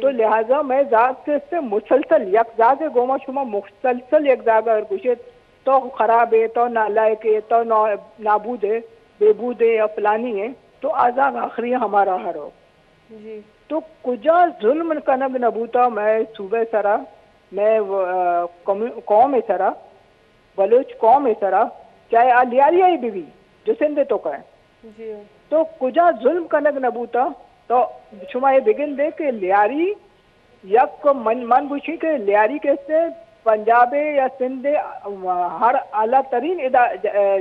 तो लिहाजा मैं जाग से मुसलसल यक जाग गोमा शुमा मुसलसल एक जागा और कुछ तो खराब है तो नालायक है तो नाबूद है बेबूद है या फलानी है तो आजाद आखिरी हमारा हर हो जी तो कुजा जुल्म कनब नबूता मैं सूबे सरा मैं कौम है सरा बलोच कौम है सरा चाहे आलियारिया बीवी जो सिंधे तो का जी तो कुजा जुल्म कनक नबूता तो शुमा ये बिगिन दे के लियारी यक मन बुशी के लियारी कैसे पंजाब या सिंध हर आला तरीन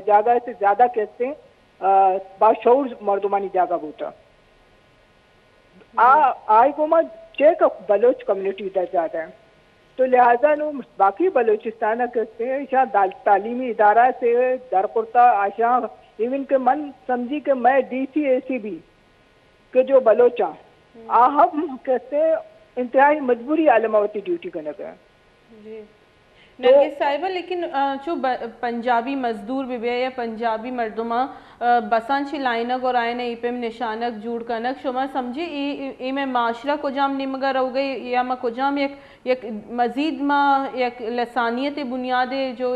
जागा से ज्यादा कैसे बाशऊर मर्दुमानी जागा बूता आई को मत चेक बलोच कम्युनिटी दा ज्यादा है तो लिहाजा नो बाकी बलोचिस्तान कैसे तालीमी इदारा से दरकुर्ता आशा इवन के मन समझी के मैं DCAC भी के जो बलोचा हम कैसे इंतहाई मजबूरी आलमावती ड्यूटी करने गए जी नरगिस साहिबा लेकिन जो पंजाबी मजदूर भी या पंजाबी मर्दुमा बसांची लाइनक और आयन इपे में निशानक जूड़ कनक शुमा समझी ई में माशरा को जाम निमगर हो गई या मा को जाम एक मजीद मा एक लसानियत बुनियाद जो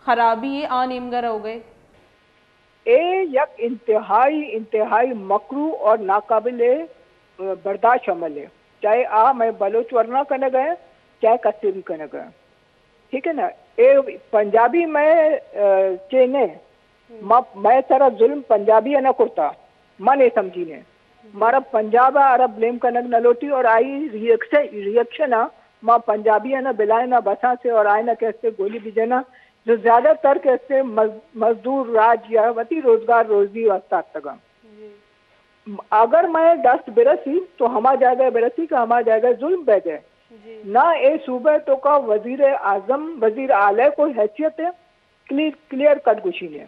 खराबी है आ निमगर हो गए यक इंतहाई मकरू और नाकाबिले बर्दाश्त अमल है चाहे मैं बलोच वरना करने गए चाहे कस्बी करने गए ठीक है ना ए पंजाबी में चेने मैं सारा जुल्म पंजाबी है ना कुर्ता मन ये समझी ने हमारा पंजाब अरब ब्लेम करने न लोटी और आई रिएक्शन माँ पंजाबी है ना बिलाए ना बसा से और आए ना कैसे गोली बिजना जो ज्यादातर कैसे मजदूर राज या वती रोजगार रोजी वास्ता तक अगर मैं दस्त बिरसी तो हमा जाएगा बिरसी का हमा जाएगा जुल्म बह गए ना। ए सूबे तो का वजीर आजम वजीर आला कोई हैसियत है, क्लियर कट गुशी है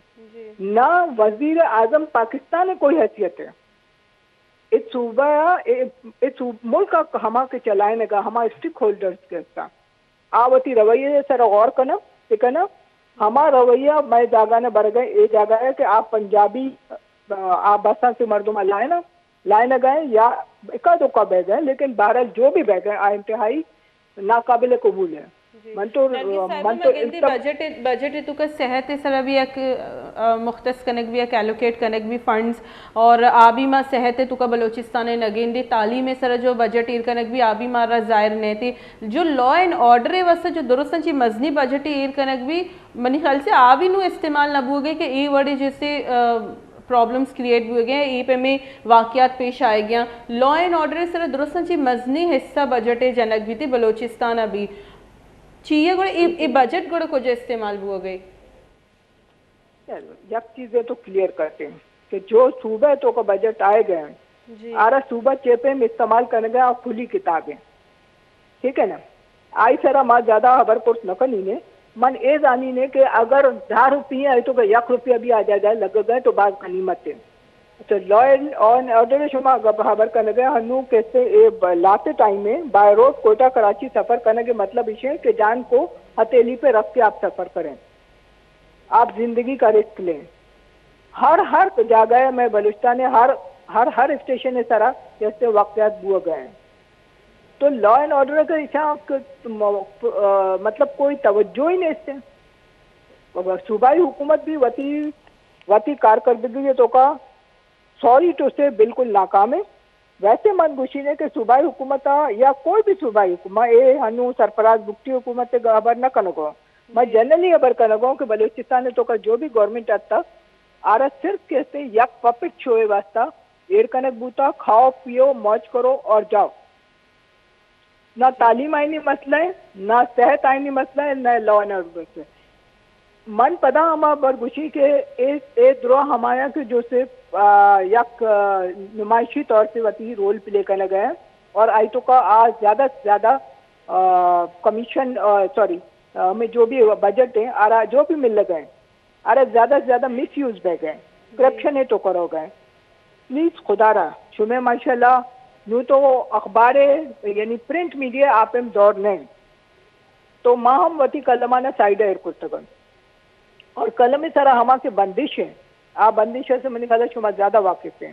ना। वजीर आजम पाकिस्तान कोई हैसियत है। इस सूबा मुल्क का हमा के चलाने का हमा स्टेक होल्डर्स के साथ आवती रवैये सर गौर करना, ठीक है ना। हमारा रवैया मैं जागा ने बढ़ गए ये जागा है कि आप पंजाबी आप बसा से मर्दुमा लाए न गए या इक्का दुक्का बह गए, लेकिन बहरहाल जो भी बह गए इंतहाई नाकाबिल कबूल है। मन तो बजट इतु का सेहत सर भी एक मुख्तस कनक भी एक एलोकेट कनक भी फंड्स और आबी मा सेहत तुका बलोचिस्तान नगेंदे तालीम सर जो बजट ईर कनक भी आबी मारा जाहिर ने थे जो लॉ एंड ऑर्डर है वैसे जो दुरुस्त मजनी बजट ईर कनक भी मनी ख्याल से आबी नु इस्तेमाल न हुए कि ए वर्ड जैसे प्रॉब्लम्स क्रिएट हुए गए ई पे में वाक़यात पेश आए गया। लॉ एंड ऑर्डर सर दुरुस्त मजनी हिस्सा बजट जनक भी थी बलोचिस्तान अभी चाहिए गुड़ ये बजट गुड़ को जो इस्तेमाल हुआ गई। जब चीजें तो क्लियर करते हैं कि जो सूबे तो का बजट आए गए आरा सूबा चेपे में इस्तेमाल करने गया खुली किताबें, ठीक है ना। आई सरा माँ ज्यादा खबर कोर्स न करनी ने मन ए जानी ने कि अगर 10 रुपये आई तो ₹1 भी आ जाए लग गए तो बात गनीमत है। तो लॉ एंड ऑर्डर शुमा खबर करने गए हनु कैसे ए लाते टाइम में बाय रोड कोयटा कराची सफर करने के मतलब इसे कि जान को हथेली पे रख के आप सफर करें, आप जिंदगी का रिस्क लें। हर जगह में बलूचिस्तान हर स्टेशन है सारा जैसे वाकयात हुए गए हैं। तो लॉ एंड ऑर्डर का इच्छा मतलब कोई तवज्जो ही नहीं इससे। सूबाई हुकूमत भी वती कारकर्दगी है तो का सॉरी टू से बिल्कुल नाकाम है। वैसे मनगुशी ने कि सूबाई हुकूमत या कोई भी सूबाई हुकूमत ए हनु सरफराज बुक्टी हुकूमत से खबर न कनो मैं जनरली खबर करो कि बलूचिस्तान तो का जो भी गवर्नमेंट अब तक आ रहा सिर्फ कैसे यक पपिट शो वास्ता एयर कनक बूता खाओ पियो मौज करो और जाओ। ना तालीम आईनी मसला है, ना सेहत आईनी मसला है, ना लॉ एंड ऑर्डर से मन पदा हमा बरगुशी के ए द्रोह हमाया के जो से यक नुमाइशी तौर से वती रोल प्ले करने गए और आई तो का आज ज्यादा से ज्यादा कमीशन सॉरी में जो भी बजट है आरा जो भी मिल गए अरे ज्यादा से ज्यादा मिस यूज बह गए, करप्शन है तो करो गए। प्लीज खुदारा शुमे माशाल्लाह यूँ तो अखबार यानी प्रिंट मीडिया आप एम दौर नहीं तो माहम वती कलमाना साइड है कुस्तगन और कलम सारा हमा के बंदिश है। आप बंदिश से मैंने कहा शुमा ज्यादा वाकिफ है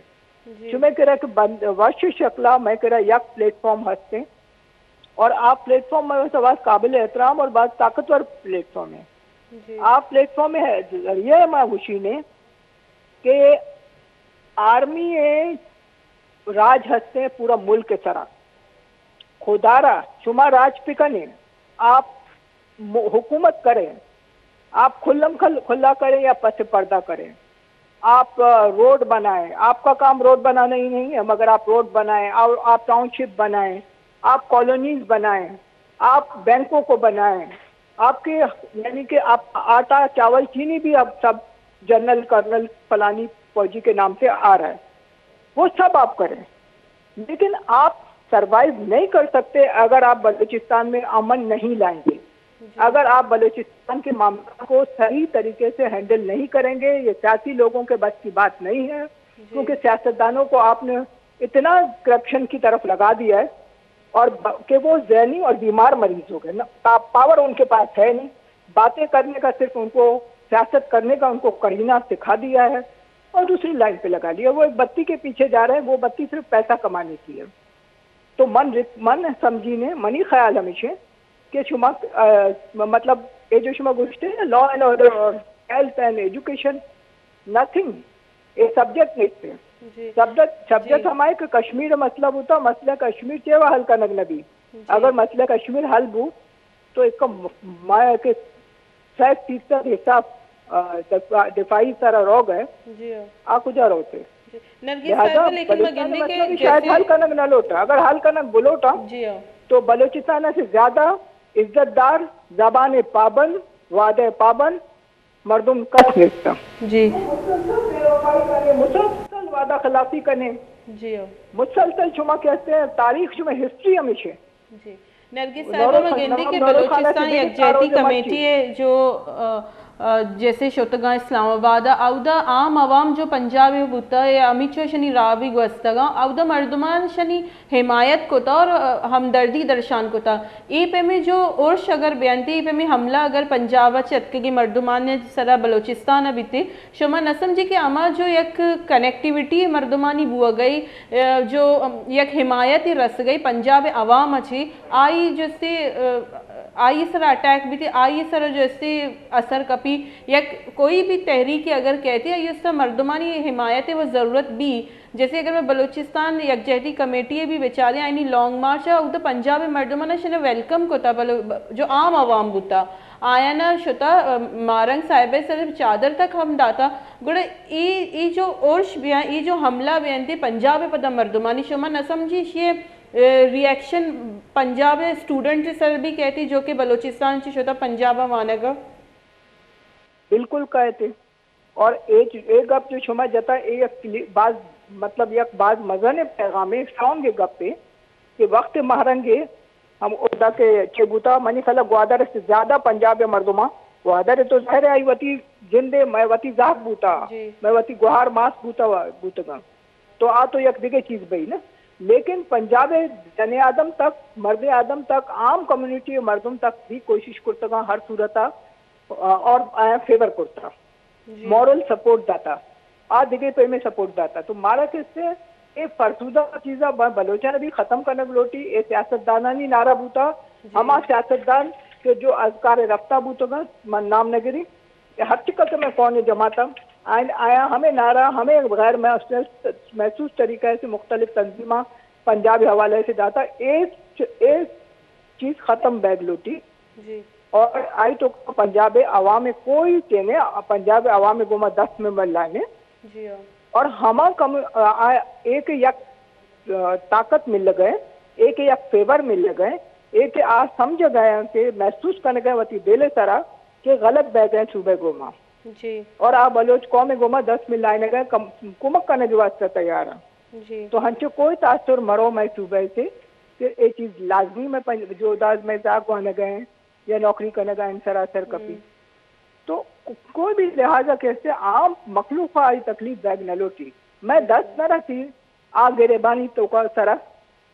शुमे कह कि वर्ष शक्ला मैं कह रहा यक प्लेटफॉर्म हंसते और आप प्लेटफॉर्म में सवाल काबिल एहतराम और बहुत ताकतवर प्लेटफॉर्म है। आप प्लेटफॉर्म में है जरिए मैं खुशी ने कि आर्मी राज हंसते पूरा मुल्क के तरह खुदारा शुमा राज पिकने आप हुकूमत करें, आप खुला करें या पस पर्दा करें, आप रोड बनाएं। आपका काम रोड बनाना ही नहीं है मगर आप रोड बनाएं, आप टाउनशिप बनाएं, आप कॉलोनीज बनाएं, आप बैंकों को बनाएं, आपके यानी कि आप आटा चावल चीनी भी अब सब जनरल कर्नल फलानी फौजी के नाम से आ रहा है, वो सब आप करें। लेकिन आप सरवाइव नहीं कर सकते अगर आप बलूचिस्तान में अमन नहीं लाएंगे, अगर आप बलूचिस्तान के मामले को सही तरीके से हैंडल नहीं करेंगे। ये सियासी लोगों के बस की बात नहीं है क्योंकि सियासतदानों को आपने इतना करप्शन की तरफ लगा दिया है और कि वो ज़हनी और बीमार मरीज हो गए। पावर उनके पास है नहीं, बातें करने का सिर्फ उनको सियासत करने का उनको करीना सिखा दिया है और दूसरी लाइन पे लगा लिया। वो एक बत्ती के पीछे जा रहे हैं, वो बत्ती सिर्फ पैसा कमाने की है। तो मन समझी ने मनी ख्याल हमेशा कि शुमा मतलब ये जो शुमा गुस्ते हैं लॉ एंड ऑर्डर और हेल्थ एंड एजुकेशन नथिंग ये सब्जेक्ट नहीं थे। सब्जेक्ट हमारे कि कश्मीर मसला होता मसला कश्मीर चेवा हल का नबी अगर मसला कश्मीर हल बू तो इसका माया के 100% हिसाब दिफाई सारा रोग है आकुजा रोते शायद हल कनक न लोटा। अगर हल कनक बुलोटा तो बलूचिस्तान से ज्यादा इज्जतदार जबान पाबंद वादे पाबंद मर्दुम कर सकता जी मुसलसल वादा खिलाफी करने जी मुसलसल शुमा कहते हैं तारीख शुमा हिस्ट्री हमेशा जी। नरगिस साहिबा मगिंदी के बलूचिस्तान यकजहती कमेटी है जो जैसे शोतगा इस्लामाबाद आउदा आम आवाम जो पंजाब बुता या अमिचो शनि रावी गुस्तगा आउदा मर्दमान शनि हिमायत कोता और हमदर्दी दर्शान कोता ई पे में जो उर्श अगर बयानती पे में हमला अगर पंजाब चतके की मर्दमान ने सरा बलोचिस्तान बीते शुमा न समझे कि अमा जो एक कनेक्टिविटी मर्दमानी बुआ गई जो एक हिमायत रस गई पंजाब आवाम अच्छी आई जैसे आई सर अटैक भी थी आई सर जैसे असर कपी या कोई भी तहरीक अगर कहती है ये मर्दमानी हिमायत है वो ज़रूरत भी जैसे अगर मैं बलूचिस्तान यकजहती कमेटी भी बेचारे आईनी लॉन्ग मार्च है तो पंजाब मर्दमाना शने वेलकम को था जो आम आवाम बुता आया ना शुता मारंग साहिब सर चादर तक हम दाता गुड़ ई जो उर्श बयान ई जो हमला बयान थे पंजाब पता मर्दमानी शुमा न समझी ये रिएक्शन पंजाब स्टूडेंट सर भी कहती जो कि बलूचिस्तान से शुता पंजाब मानेगा बिल्कुल कहते और एक गप जो शुमा जता एक बाज मतलब एक बाज मजन पैगाम स्ट्रॉन्ग गप पे कि वक्त महरंगे हम उदा के चेबूता मनी खला ग्वादर से ज्यादा पंजाब मर्दुमा ग्वादर तो जाहिर आई वती जिंदे मैं वती जाग बूता मैं वती गुहार मास बूतगा तो आ तो एक दिगे चीज बई ना लेकिन पंजाब जने आदम तक मर्द आदम तक आम कम्युनिटी मर्दम तक भी कोशिश करता हर सूरता और आया फेवर करता मॉरल सपोर्ट दाता आ दिगे पे में सपोर्ट दाता तो मारा किससे ये फरसुदा चीज़ा बलोचा ने भी खत्म करने लोटी ये सियासतदाना नहीं नारा बूता हमारा सियासतदान के जो अजकार रफ्ता बूतोगा नाम नगरी हर चिकल में कौन जमाता आया हमें नारा हमें गैर महसूस तरीके से मुख्तलिफ तंजीमा पंजाबी हवाले से जाता एक चीज़ ख़त्म बैग लूटी और आई तो पंजाब आवाम कोई चेने पंजाब आवाम गुमा 10 में लाने और हम एक यक ताकत मिल गए एक यक फेवर मिल गए एक आज समझ गए कि महसूस करने गए वती बेले तरह के गलत बह गए सुबह गोमा जी और आप बलोच कौम गोमा 10 मिल लाने गए कुमक करने के वास्ते तैयार है तो हंचो कोई तासुर मरो मैं सुबह से कि ये चीज लाजमी में जो दाज में जाग आने गए या नौकरी करने गए सरासर कपी तो कोई भी लिहाजा कैसे आम मखलूक आई तकलीफ बैग न लोटी मैं 10 न रखी आ गिरेबानी तो का सरा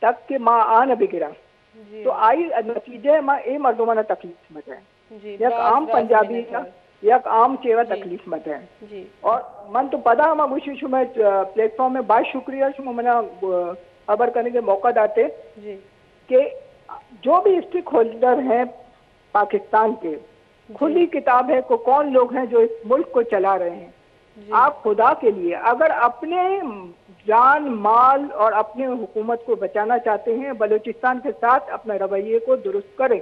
तक के माँ आ न बिगड़ा तो आई नतीजे माँ ए मर्दों तकलीफ में है एक आम पंजाबी का एक आम चेवा तकलीफ में है और मन तो पता हम मुझे मैं प्लेटफॉर्म में बहुत शुक्रिया मना खबर करने के मौका दाते कि जो भी स्टेक होल्डर हैं पाकिस्तान के खुली किताब है को कौन लोग हैं जो इस मुल्क को चला रहे हैं आप खुदा के लिए अगर अपने जान माल और अपने हुकूमत को बचाना चाहते हैं बलूचिस्तान के साथ अपने रवैये को दुरुस्त करें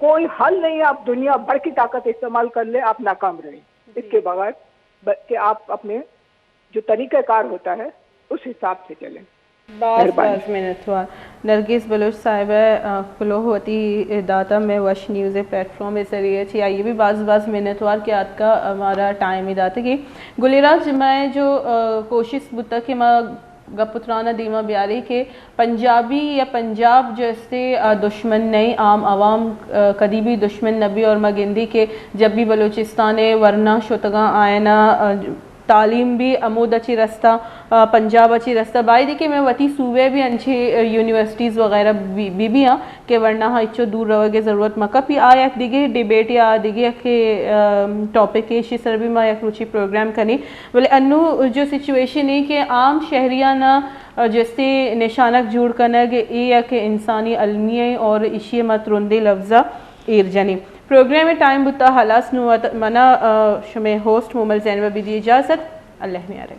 कोई हल नहीं आप दुनिया भर की ताकत इस्तेमाल कर ले आप नाकाम रहे इसके बगैर कि आप अपने जो तरीक़ाकार होता है उस हिसाब से चलें बास मिनट हुआ नरगिस बलोच साहिब फलो होती दाता में वश न्यूज़ प्लेटफॉर्म जरिए थी ये भी बाज़ मिनट हुआ कि आज का हमारा टाइम ही दाता कि गुलिराज मैं जो कोशिश बुता कि मैं गपुत्राना दीमा ब्यारी के पंजाबी या पंजाब जैसे दुश्मन नहीं आम आवाम कदी भी दुश्मन नबी और मगिंदी के जब भी बलूचिस्तान वरना शुतगा आयना तालीम भी अमूद अच्छी रास्ता पंजाब अच्छी रास्ता बाई देखिए मैं वती सूबे भी अच्छी यूनिवर्सिटीज़ वगैरह भी हाँ कि वरना हाँ इच्छो दूर रहोगे ज़रूरत मका भी आया दिगे डिबेट या दिगे के टॉपिक के इसी सर भी मैं एक रुचि प्रोग्राम करनी बोले अनु जो सिचुएशन है कि आम शहरिया ना जैसे निशानक जुड़ करना कि या कि इंसानी अलमिया और इशी मत रुंदे लफ्ज़ा ईरजनी प्रोग्राम में टाइम बुता हलास मना शुमे होस्ट मोमल जैनब भी दी इजाज़त अल्लाह में आ रहे।